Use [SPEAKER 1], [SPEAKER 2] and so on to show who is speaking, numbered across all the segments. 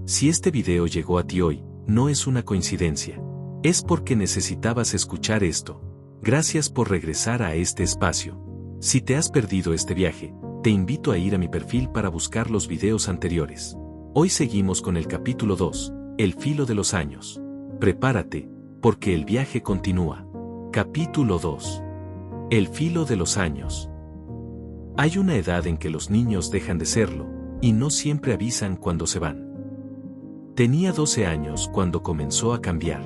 [SPEAKER 1] Si este video llegó a ti hoy, no es una coincidencia. Es porque necesitabas escuchar esto. Gracias por regresar a este espacio. Si te has perdido este viaje, te invito a ir a mi perfil para buscar los videos anteriores. Hoy seguimos con el capítulo 2, El filo de los años. Prepárate, porque el viaje continúa. Capítulo 2. El filo de los años. Hay una edad en que los niños dejan de serlo, y no siempre avisan cuando se van. Tenía 12 años cuando comenzó a cambiar.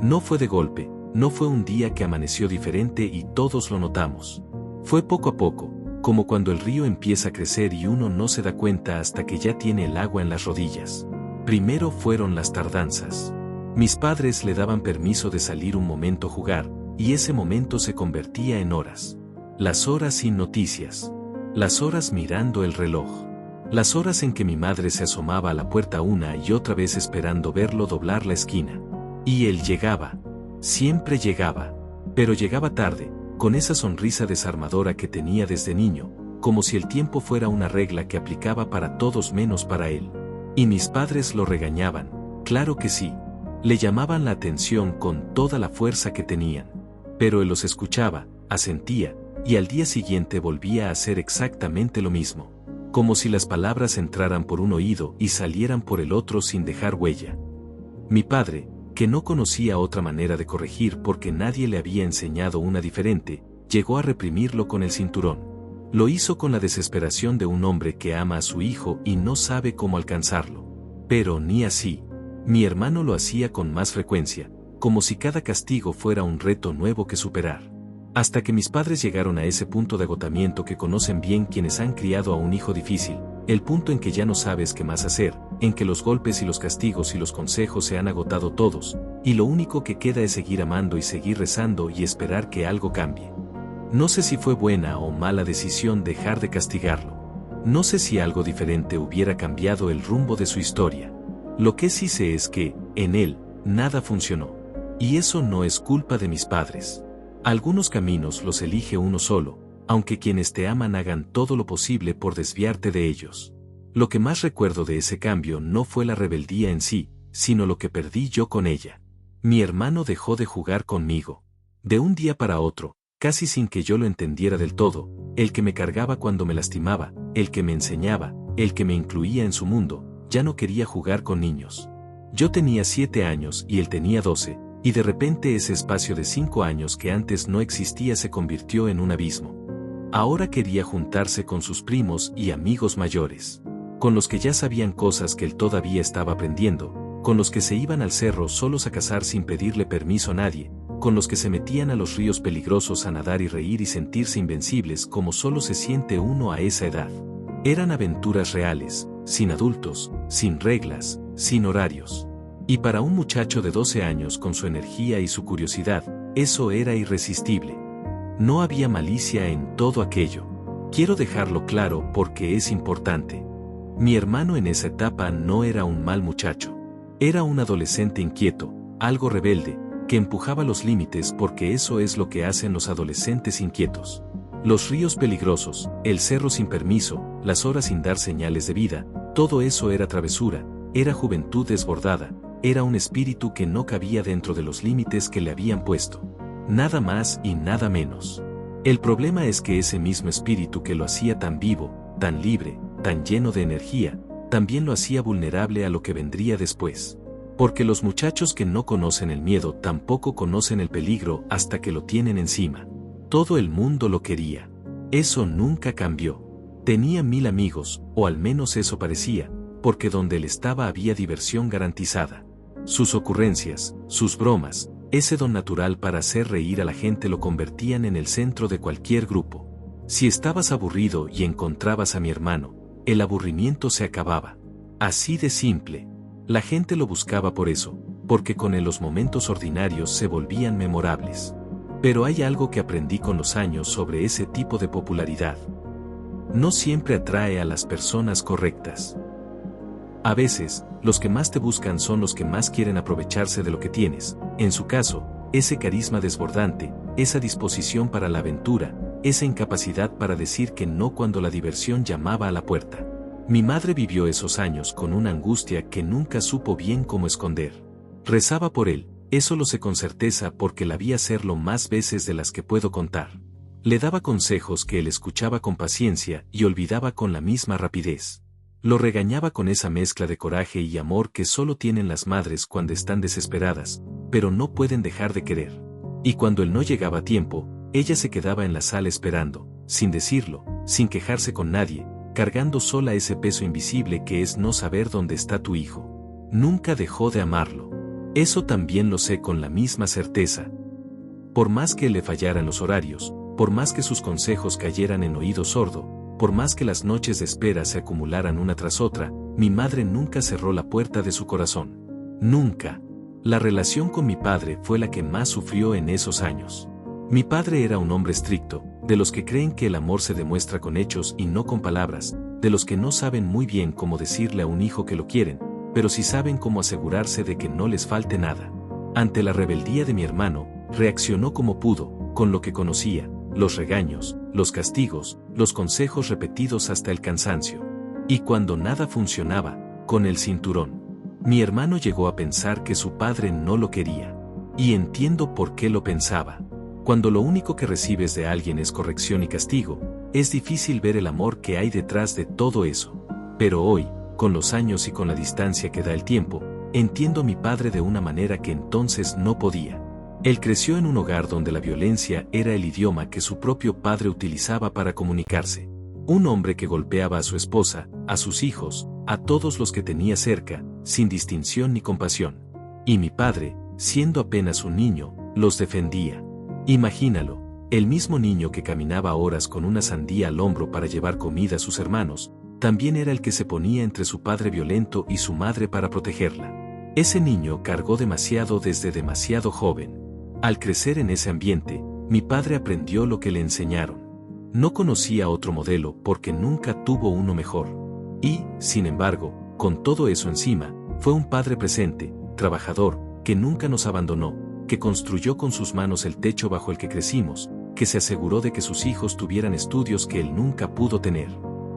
[SPEAKER 1] No fue de golpe, no fue un día que amaneció diferente y todos lo notamos. Fue poco a poco, como cuando el río empieza a crecer y uno no se da cuenta hasta que ya tiene el agua en las rodillas. Primero fueron las tardanzas. Mis padres le daban permiso de salir un momento a jugar, y ese momento se convertía en horas. Las horas sin noticias. Las horas mirando el reloj. Las horas en que mi madre se asomaba a la puerta una y otra vez esperando verlo doblar la esquina. Y él llegaba. Siempre llegaba. Pero llegaba tarde, con esa sonrisa desarmadora que tenía desde niño, como si el tiempo fuera una regla que aplicaba para todos menos para él. Y mis padres lo regañaban, claro que sí. Le llamaban la atención con toda la fuerza que tenían. Pero él los escuchaba, asentía, y al día siguiente volvía a hacer exactamente lo mismo. Como si las palabras entraran por un oído y salieran por el otro sin dejar huella. Mi padre, que no conocía otra manera de corregir porque nadie le había enseñado una diferente, llegó a reprimirlo con el cinturón. Lo hizo con la desesperación de un hombre que ama a su hijo y no sabe cómo alcanzarlo. Pero ni así. Mi hermano lo hacía con más frecuencia, como si cada castigo fuera un reto nuevo que superar. Hasta que mis padres llegaron a ese punto de agotamiento que conocen bien quienes han criado a un hijo difícil, el punto en que ya no sabes qué más hacer, en que los golpes y los castigos y los consejos se han agotado todos, y lo único que queda es seguir amando y seguir rezando y esperar que algo cambie. No sé si fue buena o mala decisión dejar de castigarlo. No sé si algo diferente hubiera cambiado el rumbo de su historia. Lo que sí sé es que, en él, nada funcionó. Y eso no es culpa de mis padres. Algunos caminos los elige uno solo, aunque quienes te aman hagan todo lo posible por desviarte de ellos. Lo que más recuerdo de ese cambio no fue la rebeldía en sí, sino lo que perdí yo con ella. Mi hermano dejó de jugar conmigo. De un día para otro, casi sin que yo lo entendiera del todo, el que me cargaba cuando me lastimaba, el que me enseñaba, el que me incluía en su mundo, ya no quería jugar con niños. Yo tenía 7 años y él tenía 12, y de repente ese espacio de 5 años que antes no existía se convirtió en un abismo. Ahora quería juntarse con sus primos y amigos mayores, con los que ya sabían cosas que él todavía estaba aprendiendo, con los que se iban al cerro solos a cazar sin pedirle permiso a nadie, con los que se metían a los ríos peligrosos a nadar y reír y sentirse invencibles como solo se siente uno a esa edad. Eran aventuras reales, sin adultos, sin reglas, sin horarios. Y para un muchacho de 12 años con su energía y su curiosidad, eso era irresistible. No había malicia en todo aquello. Quiero dejarlo claro porque es importante. Mi hermano en esa etapa no era un mal muchacho. Era un adolescente inquieto, algo rebelde, que empujaba los límites porque eso es lo que hacen los adolescentes inquietos. Los ríos peligrosos, el cerro sin permiso, las horas sin dar señales de vida, todo eso era travesura, era juventud desbordada. Era un espíritu que no cabía dentro de los límites que le habían puesto. Nada más y nada menos. El problema es que ese mismo espíritu que lo hacía tan vivo, tan libre, tan lleno de energía, también lo hacía vulnerable a lo que vendría después. Porque los muchachos que no conocen el miedo tampoco conocen el peligro hasta que lo tienen encima. Todo el mundo lo quería. Eso nunca cambió. Tenía 1000 amigos, o al menos eso parecía, porque donde él estaba había diversión garantizada. Sus ocurrencias, sus bromas, ese don natural para hacer reír a la gente lo convertían en el centro de cualquier grupo. Si estabas aburrido y encontrabas a mi hermano, el aburrimiento se acababa. Así de simple. La gente lo buscaba por eso, porque con él los momentos ordinarios se volvían memorables. Pero hay algo que aprendí con los años sobre ese tipo de popularidad. No siempre atrae a las personas correctas. A veces, los que más te buscan son los que más quieren aprovecharse de lo que tienes, en su caso, ese carisma desbordante, esa disposición para la aventura, esa incapacidad para decir que no cuando la diversión llamaba a la puerta. Mi madre vivió esos años con una angustia que nunca supo bien cómo esconder. Rezaba por él, eso lo sé con certeza porque la vi hacerlo más veces de las que puedo contar. Le daba consejos que él escuchaba con paciencia y olvidaba con la misma rapidez. Lo regañaba con esa mezcla de coraje y amor que solo tienen las madres cuando están desesperadas, pero no pueden dejar de querer. Y cuando él no llegaba a tiempo, ella se quedaba en la sala esperando, sin decirlo, sin quejarse con nadie, cargando sola ese peso invisible que es no saber dónde está tu hijo. Nunca dejó de amarlo. Eso también lo sé con la misma certeza. Por más que le fallaran los horarios, por más que sus consejos cayeran en oído sordo, por más que las noches de espera se acumularan una tras otra, mi madre nunca cerró la puerta de su corazón. Nunca. La relación con mi padre fue la que más sufrió en esos años. Mi padre era un hombre estricto, de los que creen que el amor se demuestra con hechos y no con palabras, de los que no saben muy bien cómo decirle a un hijo que lo quieren, pero sí saben cómo asegurarse de que no les falte nada. Ante la rebeldía de mi hermano, reaccionó como pudo, con lo que conocía, los regaños, los castigos, los consejos repetidos hasta el cansancio. Y cuando nada funcionaba, con el cinturón. Mi hermano llegó a pensar que su padre no lo quería. Y entiendo por qué lo pensaba. Cuando lo único que recibes de alguien es corrección y castigo, es difícil ver el amor que hay detrás de todo eso. Pero hoy, con los años y con la distancia que da el tiempo, entiendo a mi padre de una manera que entonces no podía. Él creció en un hogar donde la violencia era el idioma que su propio padre utilizaba para comunicarse. Un hombre que golpeaba a su esposa, a sus hijos, a todos los que tenía cerca, sin distinción ni compasión. Y mi padre, siendo apenas un niño, los defendía. Imagínalo, el mismo niño que caminaba horas con una sandía al hombro para llevar comida a sus hermanos, también era el que se ponía entre su padre violento y su madre para protegerla. Ese niño cargó demasiado desde demasiado joven. Al crecer en ese ambiente, mi padre aprendió lo que le enseñaron. No conocía otro modelo porque nunca tuvo uno mejor. Y, sin embargo, con todo eso encima, fue un padre presente, trabajador, que nunca nos abandonó, que construyó con sus manos el techo bajo el que crecimos, que se aseguró de que sus hijos tuvieran estudios que él nunca pudo tener.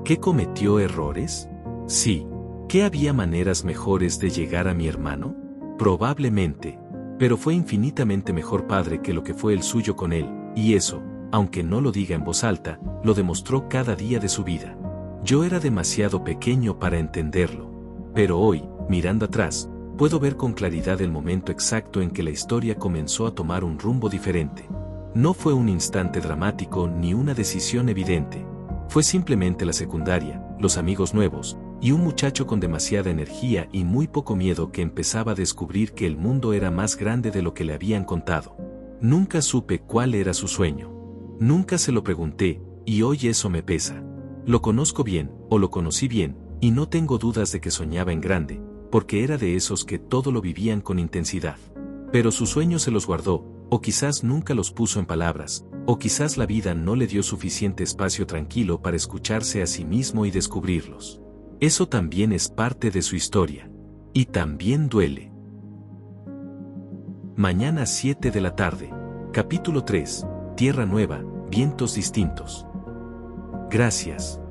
[SPEAKER 1] ¿Qué cometió errores? Sí. ¿Qué había maneras mejores de llegar a mi hermano? Probablemente. Pero fue infinitamente mejor padre que lo que fue el suyo con él, y eso, aunque no lo diga en voz alta, lo demostró cada día de su vida. Yo era demasiado pequeño para entenderlo. Pero hoy, mirando atrás, puedo ver con claridad el momento exacto en que la historia comenzó a tomar un rumbo diferente. No fue un instante dramático ni una decisión evidente. Fue simplemente la secundaria, los amigos nuevos, y un muchacho con demasiada energía y muy poco miedo que empezaba a descubrir que el mundo era más grande de lo que le habían contado. Nunca supe cuál era su sueño. Nunca se lo pregunté, y hoy eso me pesa. Lo conozco bien, o lo conocí bien, y no tengo dudas de que soñaba en grande, porque era de esos que todo lo vivían con intensidad. Pero su sueño se los guardó, o quizás nunca los puso en palabras, o quizás la vida no le dio suficiente espacio tranquilo para escucharse a sí mismo y descubrirlos. Eso también es parte de su historia. Y también duele. Mañana 7 de la tarde. Capítulo 3. Tierra nueva, vientos distintos. Gracias.